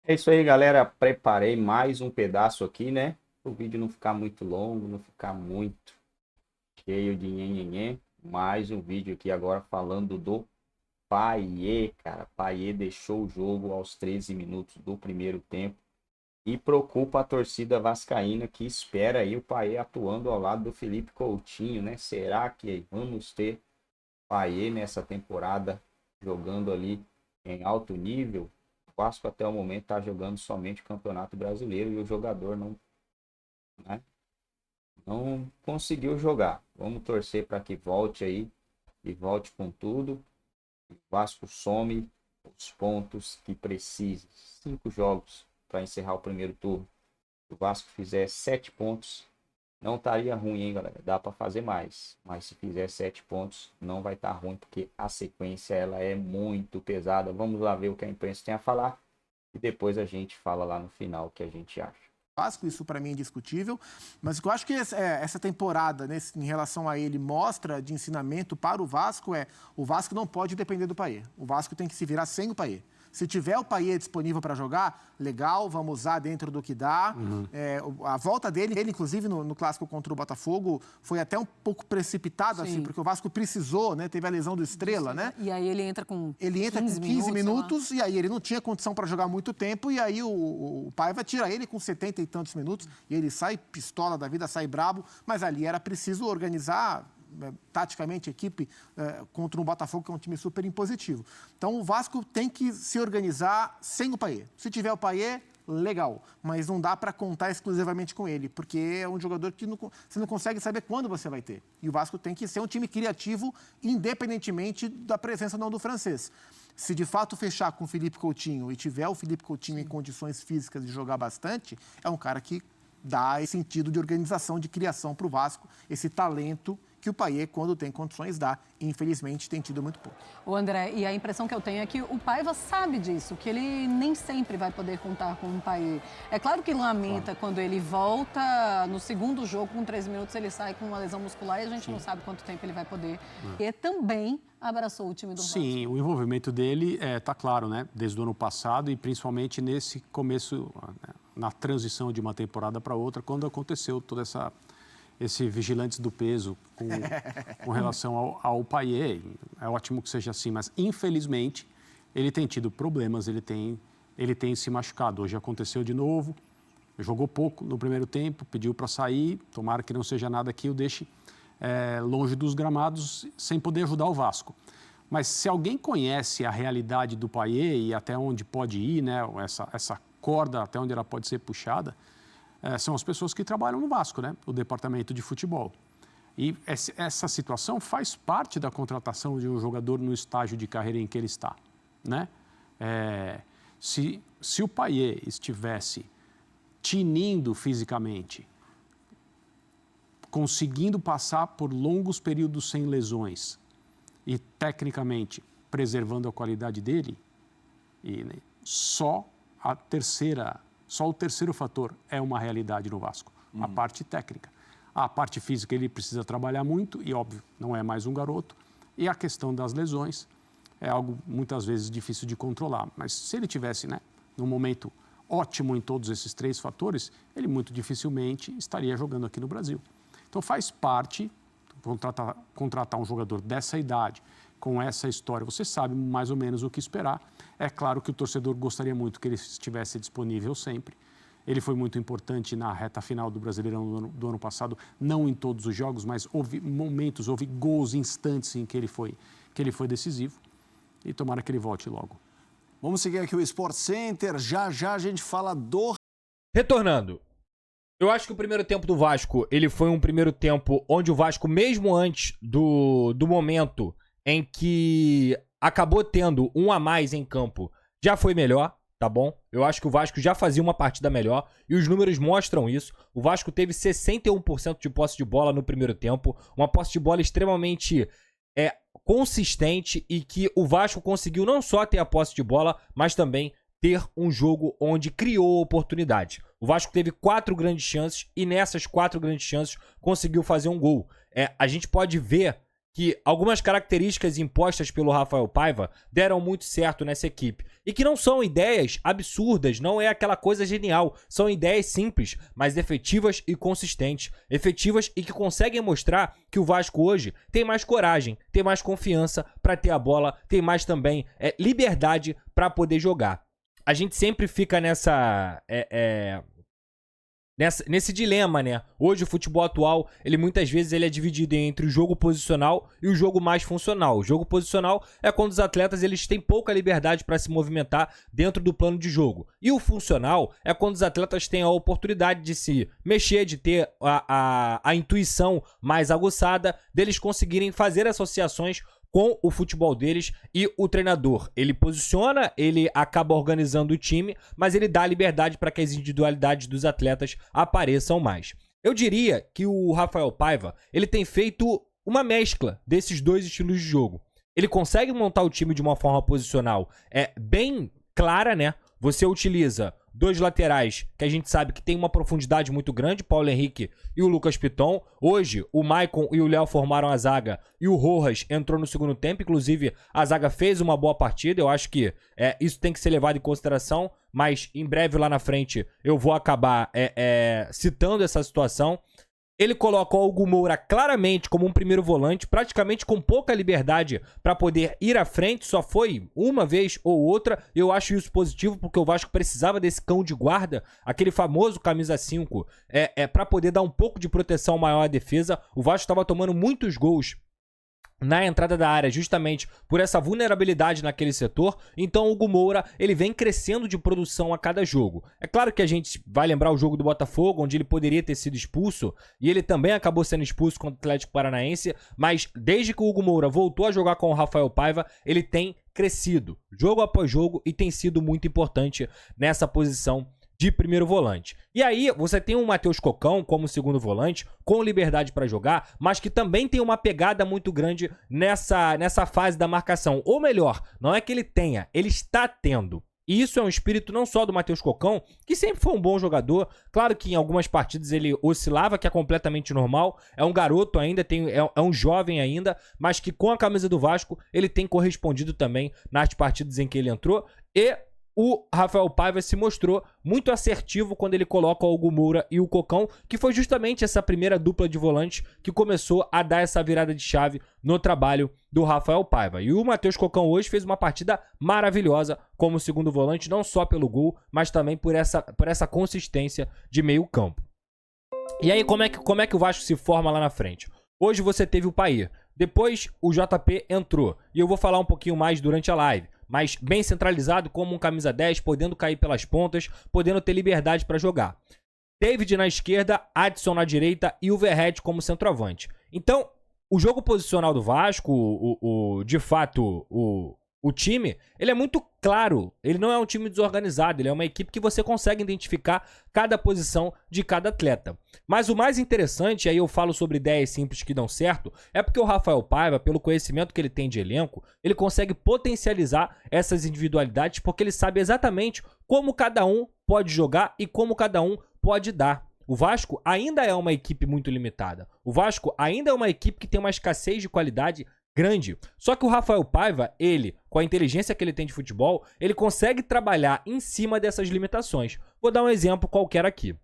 É isso aí, galera. Preparei mais um pedaço aqui, né? O vídeo não ficar muito longo, não ficar muito cheio de nhenhenhê. Mais um vídeo aqui agora falando do Payet, cara. Payet deixou o jogo aos 13 minutos do primeiro tempo e preocupa a torcida vascaína que espera aí o Payet atuando ao lado do Felipe Coutinho, né? Será que vamos ter Payet nessa temporada jogando ali em alto nível? O Vasco até o momento está jogando somente o Campeonato Brasileiro e o jogador não, né, não conseguiu jogar. Vamos torcer para que volte aí e volte com tudo. O Vasco some os pontos que precisa. 5 jogos para encerrar o primeiro turno. Se o Vasco fizer 7 pontos, não estaria ruim, hein, galera? Dá para fazer mais. Mas se fizer 7 pontos, não vai estar ruim, porque a sequência ela é muito pesada. Vamos lá ver o que a imprensa tem a falar. E depois a gente fala lá no final o que a gente acha. Vasco, isso para mim é indiscutível, mas o que eu acho que essa temporada, em relação a ele, mostra de ensinamento para o Vasco o Vasco não pode depender do Payet. O Vasco tem que se virar sem o Payet. Se tiver o Payet disponível para jogar, legal, vamos usar dentro do que dá. A volta dele, inclusive no clássico contra o Botafogo, foi até um pouco precipitado, assim, porque o Vasco precisou, né? Teve a lesão do Estrela, né? E aí ele entra com 15 minutos e aí ele não tinha condição para jogar muito tempo, e aí o Paiva tira ele com 70 e tantos minutos, e ele sai pistola da vida, sai brabo, mas ali era preciso organizar taticamente a equipe contra um Botafogo, que é um time super impositivo. Então o Vasco tem que se organizar sem o Payet. Se tiver o Payet, legal, mas não dá para contar exclusivamente com ele, porque é um jogador que você não consegue saber quando você vai ter. E o Vasco tem que ser um time criativo, independentemente da presença ou não do francês. Se de fato fechar com o Felipe Coutinho e tiver o Felipe Coutinho em condições físicas de jogar bastante, é um cara que dá esse sentido de organização, de criação para o Vasco, esse talento que o Payet, quando tem condições, dá. Infelizmente, tem tido muito pouco. O André, e a impressão que eu tenho é que o Paiva sabe disso, que ele nem sempre vai poder contar com o Payet. É claro que lamenta quando ele volta no segundo jogo, com 13 minutos, ele sai com uma lesão muscular e a gente não sabe quanto tempo ele vai poder. E também abraçou o time do Vasco. Sim, o envolvimento dele está claro, né? Desde o ano passado e principalmente nesse começo, na transição de uma temporada para outra, quando aconteceu toda esse vigilantes do peso com relação ao Payet. É ótimo que seja assim, mas infelizmente ele tem tido problemas, ele tem se machucado. Hoje aconteceu de novo, jogou pouco no primeiro tempo, pediu para sair, tomara que não seja nada que o deixe longe dos gramados sem poder ajudar o Vasco. Mas se alguém conhece a realidade do Payet e até onde pode ir, né, essa corda até onde ela pode ser puxada, são as pessoas que trabalham no Vasco, né? O departamento de futebol. E essa situação faz parte da contratação de um jogador no estágio de carreira em que ele está, né? Se o Payet estivesse tinindo fisicamente, conseguindo passar por longos períodos sem lesões e tecnicamente preservando a qualidade dele, só o terceiro fator é uma realidade no Vasco, a parte técnica. A parte física ele precisa trabalhar muito e, óbvio, não é mais um garoto. E a questão das lesões é algo muitas vezes difícil de controlar. Mas se ele tivesse, né, num momento ótimo em todos esses 3 fatores, ele muito dificilmente estaria jogando aqui no Brasil. Então faz parte, contratar um jogador dessa idade, com essa história, você sabe mais ou menos o que esperar. É claro que o torcedor gostaria muito que ele estivesse disponível sempre. Ele foi muito importante na reta final do Brasileirão do ano passado, não em todos os jogos, mas houve momentos, houve gols, instantes em que ele foi decisivo. E tomara que ele volte logo. Vamos seguir aqui o Sport Center. Já já a gente fala do... Retornando. Eu acho que o primeiro tempo do Vasco, ele foi um primeiro tempo onde o Vasco, mesmo antes do momento em que acabou tendo um a mais em campo, já foi melhor, tá bom? Eu acho que o Vasco já fazia uma partida melhor e os números mostram isso. O Vasco teve 61% de posse de bola no primeiro tempo, uma posse de bola extremamente consistente e que o Vasco conseguiu não só ter a posse de bola, mas também ter um jogo onde criou oportunidade. O Vasco teve 4 grandes chances e nessas 4 grandes chances conseguiu fazer um gol. A gente pode ver que algumas características impostas pelo Rafael Paiva deram muito certo nessa equipe. E que não são ideias absurdas, não é aquela coisa genial. São ideias simples, mas efetivas e consistentes. Efetivas e que conseguem mostrar que o Vasco hoje tem mais coragem, tem mais confiança para ter a bola, tem mais também liberdade para poder jogar. A gente sempre fica nesse dilema, né? Hoje o futebol atual, ele muitas vezes ele é dividido entre o jogo posicional e o jogo mais funcional. O jogo posicional é quando os atletas eles têm pouca liberdade para se movimentar dentro do plano de jogo. E o funcional é quando os atletas têm a oportunidade de se mexer, de ter a intuição mais aguçada, deles conseguirem fazer associações com o futebol deles e o treinador. Ele posiciona, ele acaba organizando o time, mas ele dá liberdade para que as individualidades dos atletas apareçam mais. Eu diria que o Rafael Paiva, ele tem feito uma mescla desses dois estilos de jogo. Ele consegue montar o time de uma forma posicional bem clara, né? Você utiliza dois laterais que a gente sabe que tem uma profundidade muito grande, Paulo Henrique e o Lucas Piton. Hoje, o Maicon e o Léo formaram a zaga e o Rojas entrou no segundo tempo. Inclusive, a zaga fez uma boa partida. Eu acho que isso tem que ser levado em consideração, mas em breve lá na frente eu vou acabar citando essa situação. Ele coloca o Hugo Moura claramente como um primeiro volante, praticamente com pouca liberdade para poder ir à frente, só foi uma vez ou outra. Eu acho isso positivo porque o Vasco precisava desse cão de guarda, aquele famoso camisa 5, para poder dar um pouco de proteção maior à defesa. O Vasco estava tomando muitos gols na entrada da área, justamente por essa vulnerabilidade naquele setor. Então o Hugo Moura, ele vem crescendo de produção a cada jogo. É claro que a gente vai lembrar o jogo do Botafogo, onde ele poderia ter sido expulso, e ele também acabou sendo expulso contra o Atlético Paranaense, mas desde que o Hugo Moura voltou a jogar com o Rafael Paiva, ele tem crescido, jogo após jogo, e tem sido muito importante nessa posição de primeiro volante. E aí você tem o Matheus Cocão como segundo volante, com liberdade para jogar, mas que também tem uma pegada muito grande nessa fase da marcação. Ou melhor, não é que ele tenha, ele está tendo. E isso é um espírito não só do Matheus Cocão, que sempre foi um bom jogador. Claro que em algumas partidas ele oscilava, que é completamente normal. É um garoto ainda, é um jovem ainda, mas que com a camisa do Vasco ele tem correspondido também nas partidas em que ele entrou. E o Rafael Paiva se mostrou muito assertivo quando ele coloca o Hugo Moura e o Cocão, que foi justamente essa primeira dupla de volantes que começou a dar essa virada de chave no trabalho do Rafael Paiva. E o Matheus Cocão hoje fez uma partida maravilhosa como segundo volante, não só pelo gol, mas também por essa consistência de meio campo. E aí, como é que o Vasco se forma lá na frente? Hoje você teve o Paí, depois o JP entrou, e eu vou falar um pouquinho mais durante a live, mas bem centralizado como um camisa 10, podendo cair pelas pontas, podendo ter liberdade para jogar. David na esquerda, Adson na direita e o Verratti como centroavante. Então, o jogo posicional do Vasco, de fato, o time, ele é muito claro. Ele não é um time desorganizado, ele é uma equipe que você consegue identificar cada posição de cada atleta. Mas o mais interessante, aí eu falo sobre ideias simples que dão certo, é porque o Rafael Paiva, pelo conhecimento que ele tem de elenco, ele consegue potencializar essas individualidades porque ele sabe exatamente como cada um pode jogar e como cada um pode dar. O Vasco ainda é uma equipe muito limitada. O Vasco ainda é uma equipe que tem uma escassez de qualidade grande. Só que o Rafael Paiva, ele, com a inteligência que ele tem de futebol, ele consegue trabalhar em cima dessas limitações. Vou dar um exemplo qualquer aqui.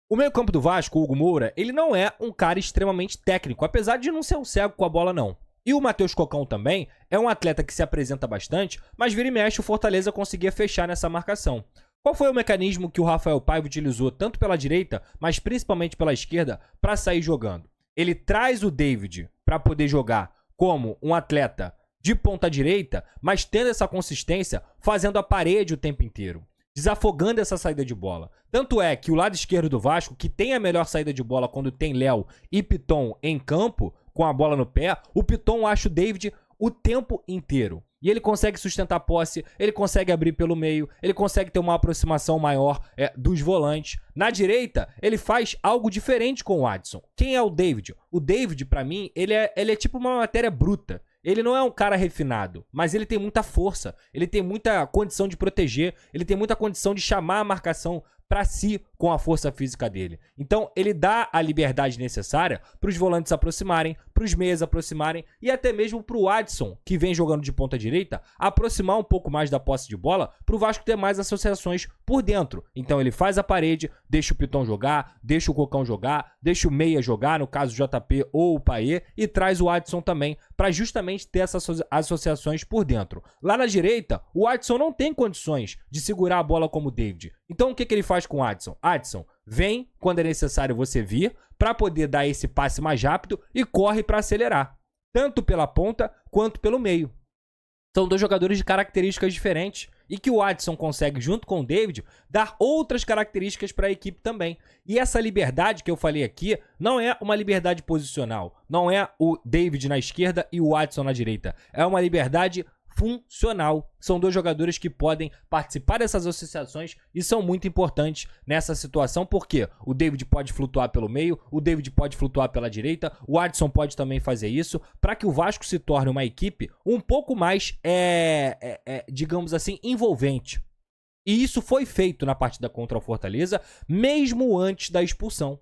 O meio-campo do Vasco, o Hugo Moura, ele não é um cara extremamente técnico, apesar de não ser um cego com a bola, não. E o Matheus Cocão também é um atleta que se apresenta bastante, mas vira e mexe o Fortaleza conseguia fechar nessa marcação. Qual foi o mecanismo que o Rafael Paiva utilizou tanto pela direita, mas principalmente pela esquerda, para sair jogando? Ele traz o David para poder jogar como um atleta de ponta direita, mas tendo essa consistência, fazendo a parede o tempo inteiro, desafogando essa saída de bola. Tanto é que o lado esquerdo do Vasco, que tem a melhor saída de bola quando tem Léo e Piton em campo, com a bola no pé, o Piton acha o David o tempo inteiro. E ele consegue sustentar a posse, ele consegue abrir pelo meio, ele consegue ter uma aproximação maior dos volantes. Na direita, ele faz algo diferente com o Adson. Quem é o David? O David, pra mim, ele é tipo uma matéria bruta. Ele não é um cara refinado, mas ele tem muita força, ele tem muita condição de proteger, ele tem muita condição de chamar a marcação para si com a força física dele. Então, ele dá a liberdade necessária para os volantes se aproximarem, para os meias aproximarem e até mesmo para o Adson, que vem jogando de ponta direita, aproximar um pouco mais da posse de bola para o Vasco ter mais associações por dentro. Então, ele faz a parede, deixa o Piton jogar, deixa o Cocão jogar, deixa o meia jogar, no caso o JP ou o Payet, e traz o Adson também para justamente ter essas associações por dentro. Lá na direita, o Adson não tem condições de segurar a bola como o David. Então, o que ele faz com o Adson? Adson, vem quando é necessário você vir para poder dar esse passe mais rápido e corre para acelerar, tanto pela ponta quanto pelo meio. São dois jogadores de características diferentes e que o Adson consegue, junto com o David, dar outras características para a equipe também. E essa liberdade que eu falei aqui não é uma liberdade posicional, não é o David na esquerda e o Adson na direita. É uma liberdade funcional. São dois jogadores que podem participar dessas associações e são muito importantes nessa situação, porque o David pode flutuar pelo meio, o David pode flutuar pela direita, o Adson pode também fazer isso, para que o Vasco se torne uma equipe um pouco mais, digamos assim, envolvente. E isso foi feito na partida contra o Fortaleza, mesmo antes da expulsão.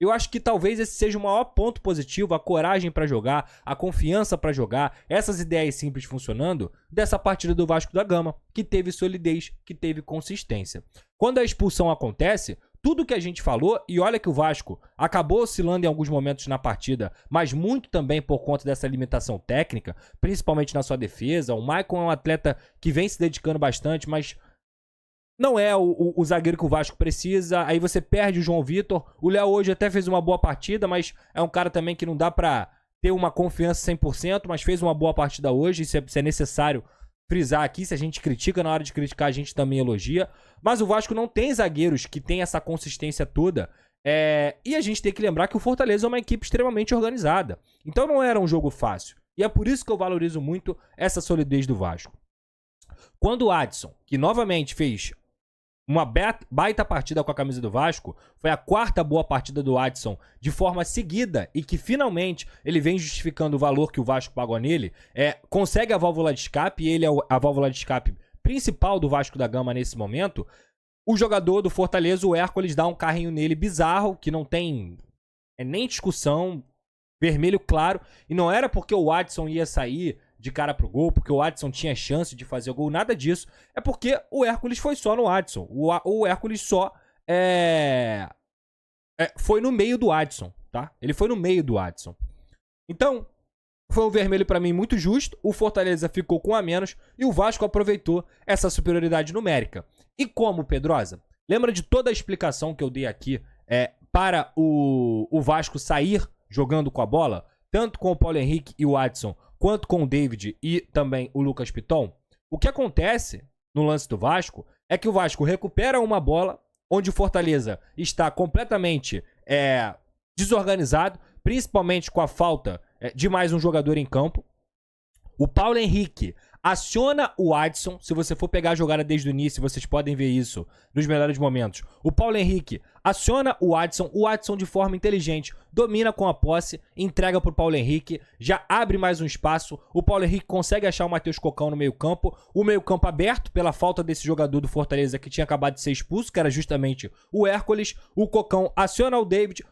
Eu acho que talvez esse seja o maior ponto positivo, a coragem para jogar, a confiança para jogar, essas ideias simples funcionando dessa partida do Vasco da Gama, que teve solidez, que teve consistência. Quando a expulsão acontece, tudo que a gente falou, e olha que o Vasco acabou oscilando em alguns momentos na partida, mas muito também por conta dessa limitação técnica, principalmente na sua defesa. O Maicon é um atleta que vem se dedicando bastante, mas não é o zagueiro que o Vasco precisa. Aí você perde o João Vitor. O Léo hoje até fez uma boa partida, mas é um cara também que não dá pra ter uma confiança 100%, mas fez uma boa partida hoje. Isso é necessário frisar aqui. Se a gente critica, na hora de criticar, a gente também elogia. Mas o Vasco não tem zagueiros que tem essa consistência toda. E a gente tem que lembrar que o Fortaleza é uma equipe extremamente organizada. Então não era um jogo fácil. E é por isso que eu valorizo muito essa solidez do Vasco. Quando o Adson, que novamente fez uma baita partida com a camisa do Vasco, foi a quarta boa partida do Adson de forma seguida e que finalmente ele vem justificando o valor que o Vasco pagou nele, consegue a válvula de escape, e ele é a válvula de escape principal do Vasco da Gama nesse momento. O jogador do Fortaleza, o Hércules, dá um carrinho nele bizarro, que não tem nem discussão, vermelho claro, e não era porque o Adson ia sair de cara pro gol, porque o Adson tinha chance de fazer o gol, nada disso. É porque o Hércules foi só no Adson. O Hércules só foi no meio do Adson, tá? Ele foi no meio do Adson. Então, foi um vermelho pra mim muito justo. O Fortaleza ficou com a menos e o Vasco aproveitou essa superioridade numérica. E como, Pedrosa? Lembra de toda a explicação que eu dei aqui para o Vasco sair jogando com a bola? Tanto com o Paulo Henrique e o Adson, quanto com o David e também o Lucas Piton. O que acontece no lance do Vasco é que o Vasco recupera uma bola onde o Fortaleza está completamente desorganizado, principalmente com a falta de mais um jogador em campo. O Paulo Henrique aciona o Adson. Se você for pegar a jogada desde o início, vocês podem ver isso nos melhores momentos. O Paulo Henrique aciona o Adson de forma inteligente, domina com a posse, entrega pro Paulo Henrique, já abre mais um espaço. O Paulo Henrique consegue achar o Matheus Cocão no meio-campo, o meio-campo aberto pela falta desse jogador do Fortaleza que tinha acabado de ser expulso, que era justamente o Hércules. O Cocão aciona o David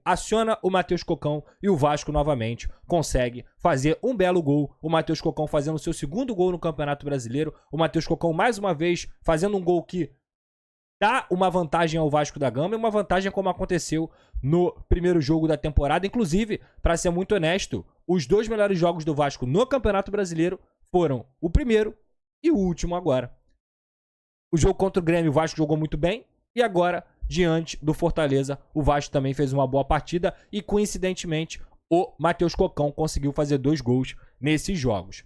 aciona o Matheus Cocão e o Vasco novamente consegue fazer um belo gol. O Matheus Cocão fazendo o seu segundo gol no Campeonato Brasileiro. O Matheus Cocão mais uma vez fazendo um gol que dá uma vantagem ao Vasco da Gama, e uma vantagem como aconteceu no primeiro jogo da temporada. Inclusive, para ser muito honesto, os dois melhores jogos do Vasco no Campeonato Brasileiro foram o primeiro e o último agora. O jogo contra o Grêmio, o Vasco jogou muito bem, e agora, diante do Fortaleza, o Vasco também fez uma boa partida e, coincidentemente, o Matheus Cocão conseguiu fazer 2 gols nesses jogos.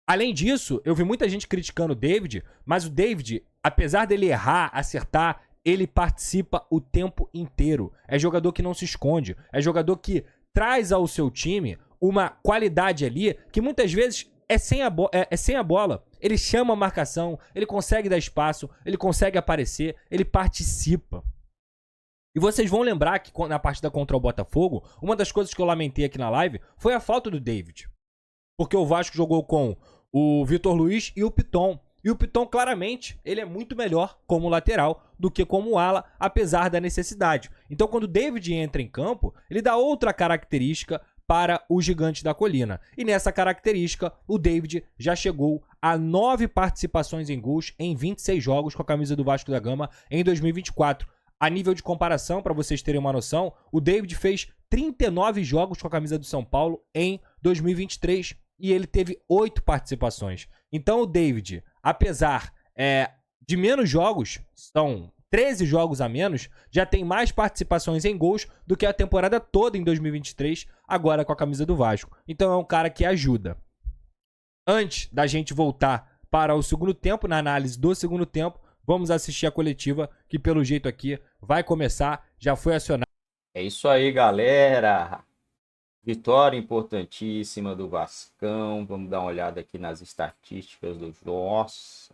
Além disso, eu vi muita gente criticando o David, mas o David, apesar dele errar, acertar, ele participa o tempo inteiro. É jogador que não se esconde, é jogador que traz ao seu time uma qualidade ali que muitas vezes é sem a bola. Ele chama a marcação, ele consegue dar espaço, ele consegue aparecer, ele participa. E vocês vão lembrar que na partida contra o Botafogo, uma das coisas que eu lamentei aqui na live foi a falta do David. Porque o Vasco jogou com o Vitor Luiz e o Piton. E o Piton, claramente, ele é muito melhor como lateral do que como ala, apesar da necessidade. Então, quando o David entra em campo, ele dá outra característica para o Gigante da Colina. E nessa característica, o David já chegou a 9 participações em gols em 26 jogos com a camisa do Vasco da Gama em 2024. A nível de comparação, para vocês terem uma noção, o David fez 39 jogos com a camisa do São Paulo em 2023 e ele teve 8 participações. Então o David, apesar de menos jogos, são 13 jogos a menos, já tem mais participações em gols do que a temporada toda em 2023, agora com a camisa do Vasco. Então é um cara que ajuda. Antes da gente voltar para o segundo tempo, na análise do segundo tempo, vamos assistir a coletiva, que pelo jeito aqui vai começar, já foi acionado. É isso aí, galera. Vitória importantíssima do Vascão. Vamos dar uma olhada aqui nas estatísticas do... Nossa!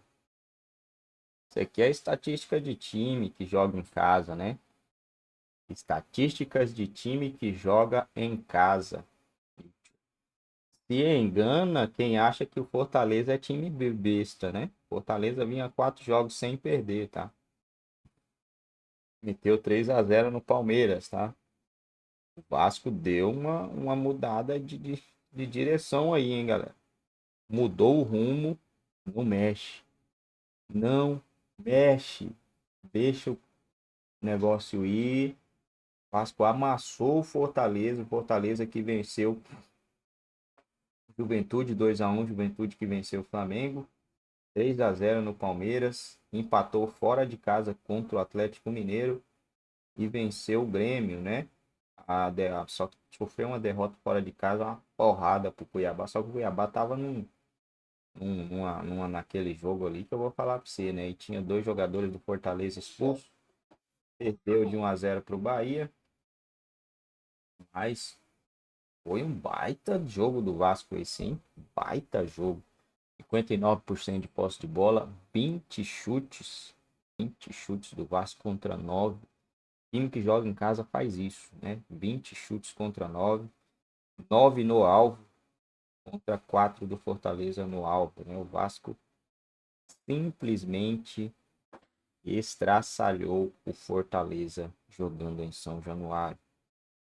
Isso aqui é estatística de time que joga em casa, né? Estatísticas de time que joga em casa. Se engana quem acha que o Fortaleza é time besta, né? Fortaleza vinha 4 jogos sem perder, tá? Meteu 3-0 no Palmeiras, tá? O Vasco deu uma mudada de direção aí, hein, galera? Mudou o rumo, não mexe. Não mexe. Deixa o negócio ir. O Vasco amassou o Fortaleza que venceu Juventude 2-1, Juventude que venceu o Flamengo 3-0 no Palmeiras, empatou fora de casa contra o Atlético Mineiro e venceu o Grêmio, né? Só que sofreu uma derrota fora de casa, uma porrada pro Cuiabá, só que o Cuiabá tava naquele jogo ali que eu vou falar pra você, né? E tinha 2 jogadores do Fortaleza expulsos, perdeu de 1-0 pro Bahia, mas foi um baita jogo do Vasco aí, sim. Baita jogo. 59% de posse de bola. 20 chutes. 20 chutes do Vasco contra 9. O time que joga em casa faz isso, né? 20 chutes contra 9. 9 no alvo. Contra 4 do Fortaleza no alvo, né? O Vasco simplesmente estraçalhou o Fortaleza jogando em São Januário.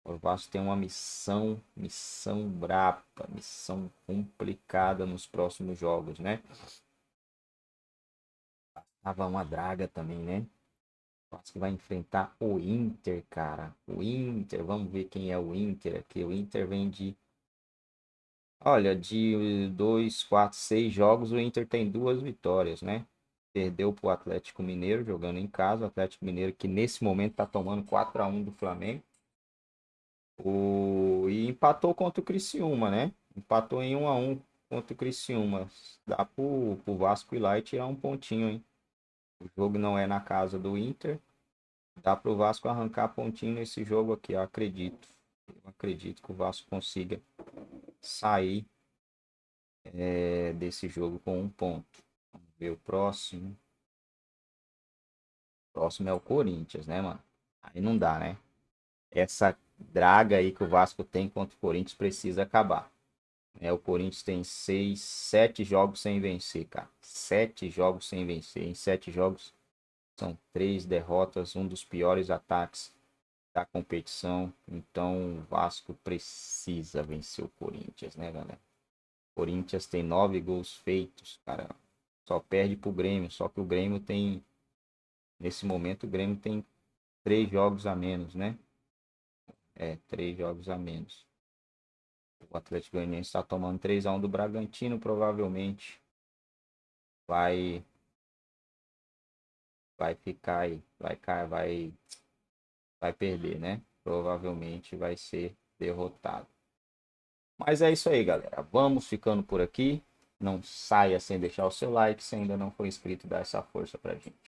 O Vasco tem uma missão braba, missão complicada nos próximos jogos, né? Tava uma draga também, né? O Vasco vai enfrentar o Inter, cara. O Inter, vamos ver quem é o Inter aqui. O Inter vem de... Olha, de 2, 4, 6 jogos, o Inter tem 2 vitórias, né? Perdeu pro Atlético Mineiro, jogando em casa. O Atlético Mineiro que nesse momento tá tomando 4-1 do Flamengo. E empatou contra o Criciúma, né? Empatou em 1-1 contra o Criciúma. Dá pro Vasco ir lá e tirar um pontinho, hein? O jogo não é na casa do Inter. Dá pro Vasco arrancar pontinho nesse jogo aqui, eu acredito. Eu acredito que o Vasco consiga sair desse jogo com 1 ponto. Vamos ver o próximo. O próximo é o Corinthians, né, mano? Aí não dá, né? Essa draga aí que o Vasco tem contra o Corinthians precisa acabar. O Corinthians tem 7 jogos sem vencer, cara. 7 jogos sem vencer. Em 7 jogos são 3 derrotas, um dos piores ataques da competição. Então o Vasco precisa vencer o Corinthians, né, galera? O Corinthians tem 9 gols feitos, cara. Só perde pro Grêmio. Só que o Grêmio tem... Nesse momento o Grêmio tem 3 jogos a menos, né? 3 jogos a menos. O Atlético Goianiense está tomando 3-1 do Bragantino. Provavelmente vai ficar aí. Vai perder, né? Provavelmente vai ser derrotado. Mas é isso aí, galera. Vamos ficando por aqui. Não saia sem deixar o seu like. Se ainda não for inscrito, dá essa força pra gente.